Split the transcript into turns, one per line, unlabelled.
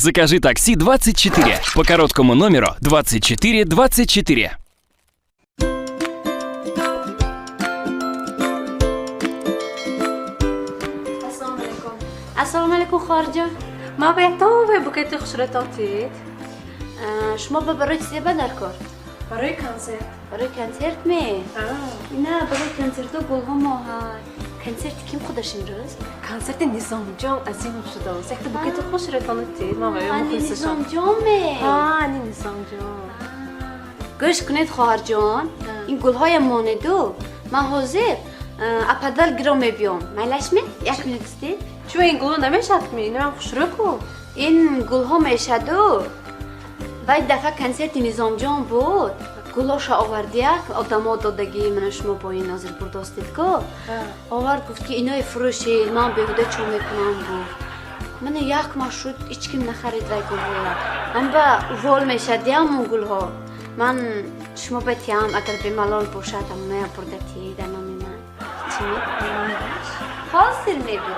Закажи такси 24 по короткому номеру 2424.
السلام عليكم خارجة.
ما بيعتوا بوكيت خشرتاتي
شما بروی چیزی بدر کار؟
برای کنسرت.
برای کنسرت می؟ نه برای کنسرت گلها ما های. کنسرت کیم خودش امروز؟
کنسرت نظام جان عظیم شده و سخت بوکیت خشرتاتي ما باید مخلصشم.
نظام جان می؟
آنی نظام جان.
گوش کنید خواهر جان. این گلهای ماندو من حاضر اپدال گرام بیام. میلش می؟ یک مینوت استید؟
شو این گلو نمیشد می؟ نه خشرکو.
این گلها میشدو. باید دفعه کنسرت نظام جان بود. گلاش آوردیک آدما دادگی من شما با این ناظر برداشتید که آورد گفت که اینای فروشی من بهوده چون میکنم بود. من یک مشروط هیچ کم نخرید رای گلها. من با وال میشدیم اون گلها. من شما بتیم اگر به ملال باشد اما بردتی در نامی من چی میکنم؟ حاصل میبود.